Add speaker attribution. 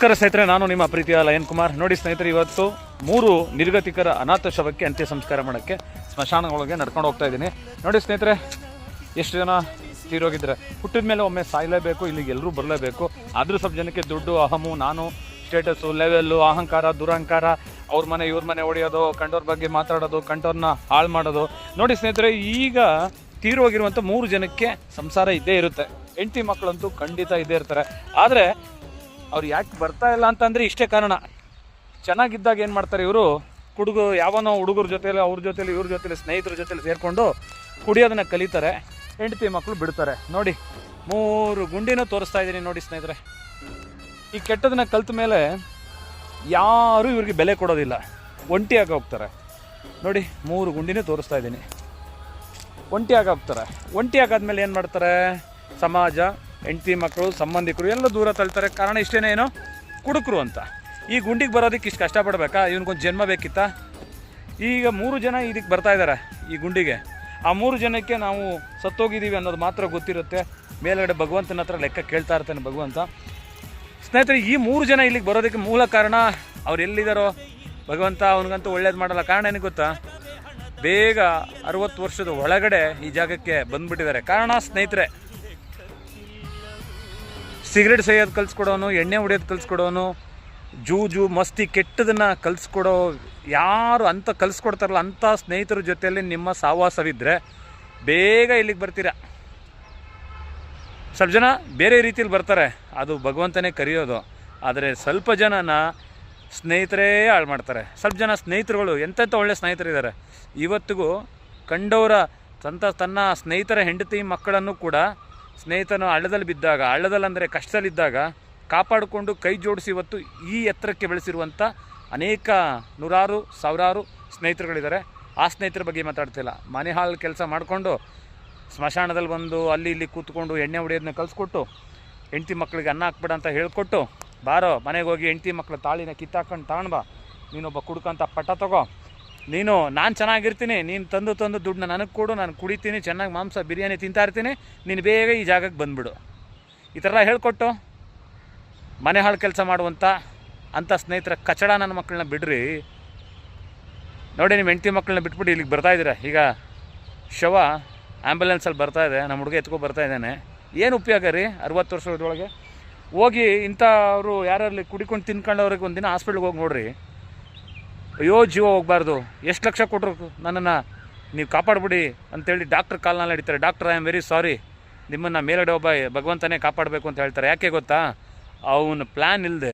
Speaker 1: ನಮಸ್ಕಾರ ಸ್ನೇಹಿತರೆ, ನಾನು ನಿಮ್ಮ ಪ್ರೀತಿಯ ಲಯನ್ ಕುಮಾರ್. ನೋಡಿ ಸ್ನೇಹಿತರೆ, ಇವತ್ತು 3 ನಿರ್ಗತಿಕರ ಅನಾಥ ಶವಕ್ಕೆ ಅಂತ್ಯ ಸಂಸ್ಕಾರ ಮಾಡೋಕ್ಕೆ ಸ್ಮಶಾನಗಳಿಗೆ ನಡ್ಕೊಂಡು ಹೋಗ್ತಾ ಇದ್ದೀನಿ. ನೋಡಿ ಸ್ನೇಹಿತರೆ, ಎಷ್ಟು ಜನ ತೀರೋಗಿದ್ದಾರೆ. ಹುಟ್ಟಿದ ಮೇಲೆ ಒಮ್ಮೆ ಸಾಯಲೇಬೇಕು, ಇಲ್ಲಿಗೆ ಎಲ್ಲರೂ ಬರಲೇಬೇಕು. ಆದರೂ ಸ್ವಲ್ಪ ಜನಕ್ಕೆ ದುಡ್ಡು, ಅಹಮು, ನಾನು, ಸ್ಟೇಟಸ್ಸು, ಲೆವೆಲ್ಲು, ಅಹಂಕಾರ, ದುರಹಂಕಾರ, ಅವ್ರ ಮನೆ ಇವ್ರ ಮನೆ ಹೊಡೆಯೋದು, ಕಂಡವ್ರ ಬಗ್ಗೆ ಮಾತಾಡೋದು, ಕಂಡವ್ರನ್ನ ಹಾಳು ಮಾಡೋದು. ನೋಡಿ ಸ್ನೇಹಿತರೆ, ಈಗ ತೀರೋಗಿರುವಂಥ 3 ಜನಕ್ಕೆ ಸಂಸಾರ ಇದ್ದೇ ಇರುತ್ತೆ. ಹೆಂಡತಿ ಮಕ್ಕಳಂತೂ ಖಂಡಿತ ಇದ್ದೇ ಇರ್ತಾರೆ. ಆದರೆ ಅವ್ರು ಯಾಕೆ ಬರ್ತಾ ಇಲ್ಲ ಅಂತಂದರೆ ಇಷ್ಟೇ ಕಾರಣ. ಚೆನ್ನಾಗಿದ್ದಾಗ ಏನು ಮಾಡ್ತಾರೆ ಇವರು, ಯಾವನೋ ಹುಡುಗರ ಜೊತೆಲಿ, ಅವ್ರ ಜೊತೆಲಿ, ಇವ್ರ ಜೊತೆಲಿ, ಸ್ನೇಹಿತರ ಜೊತೆಲಿ ಸೇರಿಕೊಂಡು ಕುಡಿಯೋದನ್ನ ಕಲಿತಾರೆ. ಹೆಂಡತಿ ಮಕ್ಕಳು ಬಿಡ್ತಾರೆ. ನೋಡಿ, 3 ಗುಂಡಿನೂ ತೋರಿಸ್ತಾ ಇದ್ದೀನಿ. ನೋಡಿ ಸ್ನೇಹಿತರೆ, ಈ ಕೆಟ್ಟದನ್ನ ಕಲ್ತ ಮೇಲೆ ಯಾರೂ ಇವ್ರಿಗೆ ಬೆಲೆ ಕೊಡೋದಿಲ್ಲ, ಒಂಟಿಯಾಗಿ ಹೋಗ್ತಾರೆ. ನೋಡಿ, 3 ಗುಂಡಿನೂ ತೋರಿಸ್ತಾ ಇದ್ದೀನಿ. ಒಂಟಿಯಾಗಿ ಹೋಗ್ತಾರೆ. ಒಂಟಿಯಾಗಾದ್ಮೇಲೆ ಏನು ಮಾಡ್ತಾರೆ, ಸಮಾಜ, ಹೆಂಡತಿ ಮಕ್ಕಳು, ಸಂಬಂಧಿಕರು ಎಲ್ಲ ದೂರ ತಳ್ತಾರೆ. ಕಾರಣ ಇಷ್ಟೇನೇನೋ, ಕುಡುಕರು ಅಂತ. ಈ ಗುಂಡಿಗೆ ಬರೋದಕ್ಕೆ ಇಷ್ಟು ಕಷ್ಟಪಡಬೇಕಾ? ಇವನಿಗೊಂದು ಜನ್ಮ ಬೇಕಿತ್ತಾ? ಈಗ 3 ಜನ ಇದಕ್ಕೆ ಬರ್ತಾ ಇದ್ದಾರೆ ಈ ಗುಂಡಿಗೆ. ಆ 3 ಜನಕ್ಕೆ ನಾವು ಸತ್ತೋಗಿದ್ದೀವಿ ಅನ್ನೋದು ಮಾತ್ರ ಗೊತ್ತಿರುತ್ತೆ. ಮೇಲ್ಗಡೆ ಭಗವಂತನ ಹತ್ರ ಲೆಕ್ಕ ಕೇಳ್ತಾ ಇರ್ತಾನೆ ಭಗವಂತ. ಸ್ನೇಹಿತರೆ, ಈ 3 ಜನ ಇಲ್ಲಿಗೆ ಬರೋದಕ್ಕೆ ಮೂಲ ಕಾರಣ, ಅವ್ರು ಎಲ್ಲಿದ್ದಾರೋ ಭಗವಂತ ಅವನಿಗಂತೂ ಒಳ್ಳೇದು ಮಾಡಲ್ಲ. ಕಾರಣ ಏನಿಗೆ ಗೊತ್ತಾ? ಬೇಗ 60 ವರ್ಷದ ಒಳಗಡೆ ಈ ಜಾಗಕ್ಕೆ ಬಂದುಬಿಟ್ಟಿದ್ದಾರೆ. ಕಾರಣ ಸ್ನೇಹಿತರೆ, ಸಿಗರೇಟ್ ಸೇಯೋದು ಕಲಿಸ್ಕೊಡೋನು, ಎಣ್ಣೆ ಹೊಡಿಯೋದು ಕಲಿಸ್ಕೊಡೋನು, ಜೂಜು ಮಸ್ತಿ ಕೆಟ್ಟದನ್ನು ಕಲಿಸ್ಕೊಡೋ ಯಾರು ಅಂತ ಕಲಿಸ್ಕೊಡ್ತಾರಲ್ಲ, ಅಂಥ ಸ್ನೇಹಿತರ ಜೊತೆಯಲ್ಲಿ ನಿಮ್ಮ ಸಹವಾಸವಿದ್ದರೆ ಬೇಗ ಇಲ್ಲಿಗೆ ಬರ್ತೀರಾ. ಸ್ವಲ್ಪ ಜನ ಬೇರೆ ರೀತಿಯಲ್ಲಿ ಬರ್ತಾರೆ, ಅದು ಭಗವಂತನೇ ಕರೆಯೋದು. ಆದರೆ ಸ್ವಲ್ಪ ಜನನ ಸ್ನೇಹಿತರೇ ಹಾಳು ಮಾಡ್ತಾರೆ. ಸ್ವಲ್ಪ ಜನ ಸ್ನೇಹಿತರುಗಳು ಎಂತೆಂಥ ಒಳ್ಳೆ ಸ್ನೇಹಿತರಿದ್ದಾರೆ. ಇವತ್ತಿಗೂ ಕಂಡವರ ತನ್ನ ಸ್ನೇಹಿತರ ಹೆಂಡತಿ ಮಕ್ಕಳನ್ನು ಕೂಡ ಸ್ನೇಹಿತನು ಹಳ್ಳದಲ್ಲಿ ಬಿದ್ದಾಗ, ಹಳ್ಳದಲ್ಲಂದರೆ ಕಷ್ಟದಲ್ಲಿದ್ದಾಗ ಕಾಪಾಡಿಕೊಂಡು ಕೈ ಜೋಡಿಸಿ ಇವತ್ತು ಈ ಎತ್ತರಕ್ಕೆ ಬೆಳೆಸಿರುವಂಥ ಅನೇಕ ನೂರಾರು ಸಾವಿರಾರು ಸ್ನೇಹಿತರುಗಳಿದ್ದಾರೆ. ಆ ಸ್ನೇಹಿತರ ಬಗ್ಗೆ ಮಾತಾಡ್ತಿಲ್ಲ. ಮನೆ ಹಾಲು ಕೆಲಸ ಮಾಡಿಕೊಂಡು ಸ್ಮಶಾನದಲ್ಲಿ ಬಂದು ಅಲ್ಲಿ ಇಲ್ಲಿ ಕೂತ್ಕೊಂಡು ಎಣ್ಣೆ ಹೊಡೆಯೋದನ್ನ ಕಲಿಸ್ಕೊಟ್ಟು, ಹೆಂಡತಿ ಮಕ್ಕಳಿಗೆ ಅನ್ನ ಹಾಕ್ಬೇಡ ಅಂತ ಹೇಳ್ಕೊಟ್ಟು, ಬಾರೋ ಮನೆಗೆ ಹೋಗಿ ಹೆಂಡತಿ ಮಕ್ಕಳ ತಾಳಿನ ಕಿತ್ತಾಕೊಂಡು ತಗೊಂಡ್ಬಾ, ನೀನೊಬ್ಬ ಕುಡ್ಕಂತ ಪಟ್ಟ ತಗೋ, ನಾನು ಚೆನ್ನಾಗಿರ್ತೀನಿ, ನೀನು ತಂದು ದುಡ್ಡನ್ನ ನನಗೆ ಕೊಡು, ನಾನು ಕುಡಿತೀನಿ, ಚೆನ್ನಾಗಿ ಮಾಂಸ ಬಿರಿಯಾನಿ ತಿಂತಾ ಇರ್ತೀನಿ, ನೀನು ಬೇಗ ಈ ಜಾಗಕ್ಕೆ ಬಂದುಬಿಡು. ಈ ಥರ ಹೇಳ್ಕೊಟ್ಟು ಮನೆ ಹಾಳು ಕೆಲಸ ಮಾಡುವಂಥ ಅಂಥ ಸ್ನೇಹಿತರ ಕಚಡ ನನ್ನ ಮಕ್ಕಳನ್ನ ಬಿಡ್ರಿ. ನೋಡಿ, ನಿಮ್ಮ ಹೆಂಡತಿ ಮಕ್ಕಳನ್ನ ಬಿಟ್ಬಿಟ್ಟು ಇಲ್ಲಿಗೆ ಬರ್ತಾಯಿದ್ದೀರ. ಈಗ ಶವ ಆ್ಯಂಬುಲೆನ್ಸಲ್ಲಿ ಬರ್ತಾಯಿದೆ, ನಮ್ಮ ಹುಡುಗ ಎತ್ಕೊ ಬರ್ತಾಯಿದ್ದಾನೆ. ಏನು ಉಪಯೋಗ ರೀ? 60 ವರ್ಷದೊಳಗೆ ಹೋಗಿ ಇಂಥವ್ರು ಯಾರಲ್ಲಿ ಕುಡಿಕೊಂಡು ತಿನ್ಕೊಂಡವ್ರಿಗೆ ಒಂದಿನ ಹಾಸ್ಪಿಟ್ಲಿಗೆ ಹೋಗಿ ನೋಡ್ರಿ. ಅಯ್ಯೋ, ಜೀವ ಹೋಗಬಾರ್ದು, ಎಷ್ಟು ಲಕ್ಷ ಕೊಟ್ಟರು ನನ್ನನ್ನು ನೀವು ಕಾಪಾಡ್ಬಿಡಿ ಅಂತೇಳಿ ಡಾಕ್ಟ್ರ್ ಕಾಲ್ನಲ್ಲಿ ಹಿಡಿತಾರೆ. Doctor, I am very sorry, ನಿಮ್ಮನ್ನು ಮೇಲ್ಗಡೆ ಒಬ್ಬ ಭಗವಂತನೇ ಕಾಪಾಡಬೇಕು ಅಂತ ಹೇಳ್ತಾರೆ. ಯಾಕೆ ಗೊತ್ತಾ? ಅವನ ಪ್ಲ್ಯಾನ್ ಇಲ್ಲದೆ